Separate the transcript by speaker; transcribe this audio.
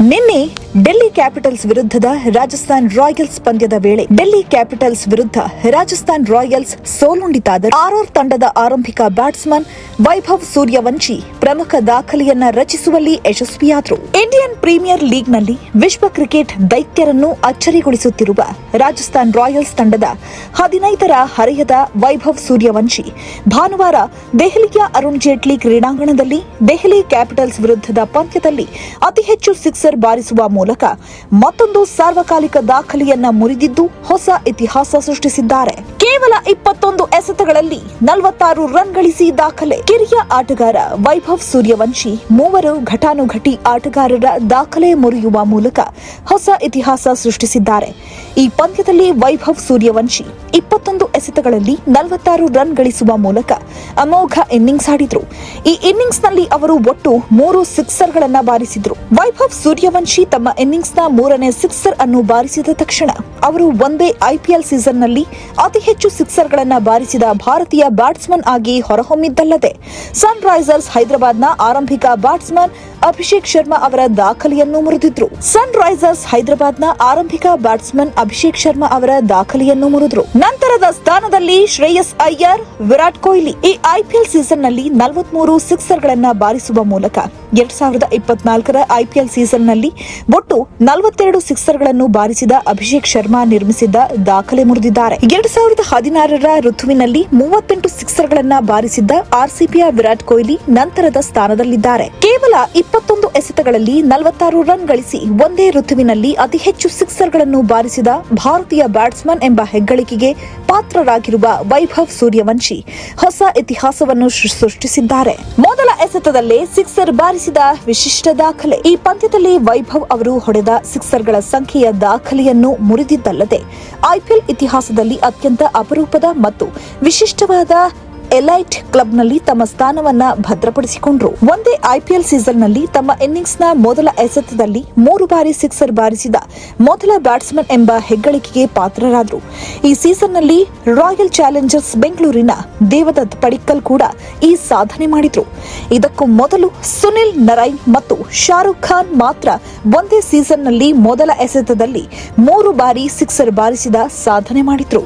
Speaker 1: ನಿನ್ನೆ ಡೆಲ್ಲಿ ಕ್ಯಾಪಿಟಲ್ಸ್ ವಿರುದ್ಧದ ರಾಜಸ್ಥಾನ್ ರಾಯಲ್ಸ್ ಪಂದ್ಯದ ವೇಳೆ ಡೆಲ್ಲಿ ಕ್ಯಾಪಿಟಲ್ಸ್ ವಿರುದ್ಧ ರಾಜಸ್ಥಾನ್ ರಾಯಲ್ಸ್ ಸೋಲುಂಡಿತಾದ ಆರ್ಆರ್ ತಂಡದ ಆರಂಭಿಕ ಬ್ಯಾಟ್ಸ್ಮನ್ ವೈಭವ್ ಸೂರ್ಯವಂಶಿ ಪ್ರಮುಖ ದಾಖಲೆಯನ್ನ ರಚಿಸುವಲ್ಲಿ ಯಶಸ್ವಿಯಾದರು. ಇಂಡಿಯನ್ ಪ್ರೀಮಿಯರ್ ಲೀಗ್ನಲ್ಲಿ ವಿಶ್ವ ಕ್ರಿಕೆಟ್ ದೈತ್ಯರನ್ನು ಅಚ್ಚರಿಗೊಳಿಸುತ್ತಿರುವ ರಾಜಸ್ಥಾನ್ ರಾಯಲ್ಸ್ ತಂಡದ 15ರ ಹರೆಯದ ವೈಭವ್ ಸೂರ್ಯವಂಶಿ ಭಾನುವಾರ ದೆಹಲಿಯ ಅರುಣ್ ಜೇಟ್ಲಿ ಕ್ರೀಡಾಂಗಣದಲ್ಲಿ ದೆಹಲಿ ಕ್ಯಾಪಿಟಲ್ಸ್ ವಿರುದ್ಧದ ಪಂದ್ಯದಲ್ಲಿ ಅತಿ ಹೆಚ್ಚು ಸಿಕ್ಸರ್ ಬಾರಿಸುವ ಮೂಲಕ ಮತ್ತೊಂದು ಸಾರ್ವಕಾಲಿಕ ದಾಖಲೆಯನ್ನ ಮುರಿದಿದ್ದು ಹೊಸ ಇತಿಹಾಸ ಸೃಷ್ಟಿಸಿದ್ದಾರೆ. ಕೇವಲ 21 ಎಸೆತಗಳಲ್ಲಿ 46 ರನ್ ಗಳಿಸಿ ದಾಖಲೆ. ಕಿರಿಯ ಆಟಗಾರ ವೈಭವ್ ಸೂರ್ಯವಂಶಿ 3 ಘಟಾನುಘಟಿ ಆಟಗಾರರ ದಾಖಲೆ ಮುರಿಯುವ ಮೂಲಕ ಹೊಸ ಇತಿಹಾಸ ಸೃಷ್ಟಿಸಿದ್ದಾರೆ. ಈ ಪಂದ್ಯದಲ್ಲಿ ವೈಭವ್ ಸೂರ್ಯವಂಶಿ 21 ಎಸೆತಗಳಲ್ಲಿ 46 ರನ್ ಗಳಿಸುವ ಮೂಲಕ ಅಮೋಘ ಇನ್ನಿಂಗ್ಸ್ ಆಡಿದ್ರು. ಈ ಇನ್ನಿಂಗ್ಸ್ನಲ್ಲಿ ಅವರು ಒಟ್ಟು 3 ಸಿಕ್ಸರ್ಗಳನ್ನು ಬಾರಿಸಿದ್ರು. ವೈಭವ್ ಸೂರ್ಯವಂಶಿ ತಮ್ಮ ಇನ್ನಿಂಗ್ಸ್ನ 3ನೇ ಸಿಕ್ಸರ್ ಅನ್ನು ಬಾರಿಸಿದ ತಕ್ಷಣ ಅವರು ಒಂದೇ ಐಪಿಎಲ್ ಸೀಸನ್ನಲ್ಲಿ ಅತಿ ಹೆಚ್ಚು ಸಿಕ್ಸರ್ಗಳನ್ನು ಬಾರಿಸಿದ ಭಾರತೀಯ ಬ್ಯಾಟ್ಸ್ಮನ್ ಆಗಿ ಹೊರಹೊಮ್ಮಿದ್ದಲ್ಲದೆ ಸನ್ ರೈಸರ್ಸ್ ಹೈದರಾಬಾದ್ನ ಆರಂಭಿಕ ಬ್ಯಾಟ್ಸ್ಮನ್ ಅಭಿಷೇಕ್ ಶರ್ಮಾ ಅವರ ದಾಖಲೆಯನ್ನು ಮುರಿದಿದ್ರು. ಸನ್ ರೈಸರ್ಸ್ ಹೈದರಾಬಾದ್ನ ಆರಂಭಿಕ ಬ್ಯಾಟ್ಸ್ಮನ್ ಅಭಿಷೇಕ್ ಶರ್ಮಾ ಅವರ ದಾಖಲೆಯನ್ನು ಮುರಿದ್ರು. ನಂತರದ ಸ್ಥಾನದಲ್ಲಿ ಶ್ರೇಯಸ್ ಅಯ್ಯರ್, ವಿರಾಟ್ ಕೊಹ್ಲಿ ಈ ಐಪಿಎಲ್ ಸೀಸನ್ನಲ್ಲಿ 43 ಸಿಕ್ಸರ್ಗಳನ್ನು ಬಾರಿಸುವ ಮೂಲಕ 2024ರ ಐಪಿಎಲ್ ಸೀಸನ್ನಲ್ಲಿ ಒಟ್ಟು 42 ಸಿಕ್ಸರ್ಗಳನ್ನು ಬಾರಿಸಿದ ಅಭಿಷೇಕ್ ಶರ್ಮಾ ನಿರ್ಮಿಸಿದ್ದ ದಾಖಲೆ ಮುರಿದಿದ್ದಾರೆ. 2016ರ ಋತುವಿನಲ್ಲಿ 38 ಸಿಕ್ಸರ್ಗಳನ್ನು ಬಾರಿಸಿದ್ದ ಆರ್ಸಿಬಿಯ ವಿರಾಟ್ ಕೊಹ್ಲಿ ನಂತರದ ಸ್ಥಾನದಲ್ಲಿದ್ದಾರೆ. ಕೇವಲ 21 ಎಸೆತಗಳಲ್ಲಿ 46 ರನ್ ಗಳಿಸಿ ಒಂದೇ ಋತುವಿನಲ್ಲಿ ಅತಿ ಹೆಚ್ಚು ಸಿಕ್ಸರ್ಗಳನ್ನು ಬಾರಿಸಿದ ಭಾರತೀಯ ಬ್ಯಾಟ್ಸ್ಮನ್ ಎಂಬ ಹೆಗ್ಗಳಿಕೆಗೆ ಪಾತ್ರರಾಗಿರುವ ವೈಭವ್ ಸೂರ್ಯವಂಶಿ ಹೊಸ ಇತಿಹಾಸವನ್ನು ಸೃಷ್ಟಿಸಿದ್ದಾರೆ. ಮೊದಲ ಎಸೆತದಲ್ಲೇ ಸಿಕ್ಸರ್ ಬಾರಿಸಿದ ವಿಶಿಷ್ಟ ದಾಖಲೆ. ಈ ಪಂದ್ಯದಲ್ಲಿ ವೈಭವ್ ಅವರು ಹೊಡೆದ ಸಿಕ್ಸರ್ಗಳ ಸಂಖ್ಯೆಯ ದಾಖಲೆಯನ್ನು ಮುರಿದಿದ್ದಲ್ಲದೆ ಐಪಿಎಲ್ ಇತಿಹಾಸದಲ್ಲಿ ಅತ್ಯಂತ ಅಪರೂಪದ ಮತ್ತು ವಿಶಿಷ್ಟವಾದ ಎಲೈಟ್ ಕ್ಲಬ್ನಲ್ಲಿ ತಮ್ಮ ಸ್ಥಾನವನ್ನ ಭದ್ರಪಡಿಸಿಕೊಂಡ್ರು. ಒಂದೇ ಐಪಿಎಲ್ ಸೀಸನ್ನಲ್ಲಿ ತಮ್ಮ ಇನ್ನಿಂಗ್ಸ್ನ ಮೊದಲ ಎಸೆತದಲ್ಲಿ 3 ಬಾರಿ ಸಿಕ್ಸರ್ ಬಾರಿಸಿದ ಮೊದಲ ಬ್ಯಾಟ್ಸ್ಮನ್ ಎಂಬ ಹೆಗ್ಗಳಿಕೆಗೆ ಪಾತ್ರರಾದರು. ಈ ಸೀಸನ್ನಲ್ಲಿ ರಾಯಲ್ ಚಾಲೆಂಜರ್ಸ್ ಬೆಂಗಳೂರಿನ ದೇವದತ್ ಪಡಿಕ್ಕಲ್ ಕೂಡ ಈ ಸಾಧನೆ ಮಾಡಿದ್ರು. ಇದಕ್ಕೂ ಮೊದಲು ಸುನಿಲ್ ನರೈನ್ ಮತ್ತು ಶಾರುಖ್ ಖಾನ್ ಮಾತ್ರ ಒಂದೇ ಸೀಸನ್ನಲ್ಲಿ ಮೊದಲ ಎಸೆತದಲ್ಲಿ 3 ಬಾರಿ ಸಿಕ್ಸರ್ ಬಾರಿಸಿದ ಸಾಧನೆ ಮಾಡಿದ್ರು.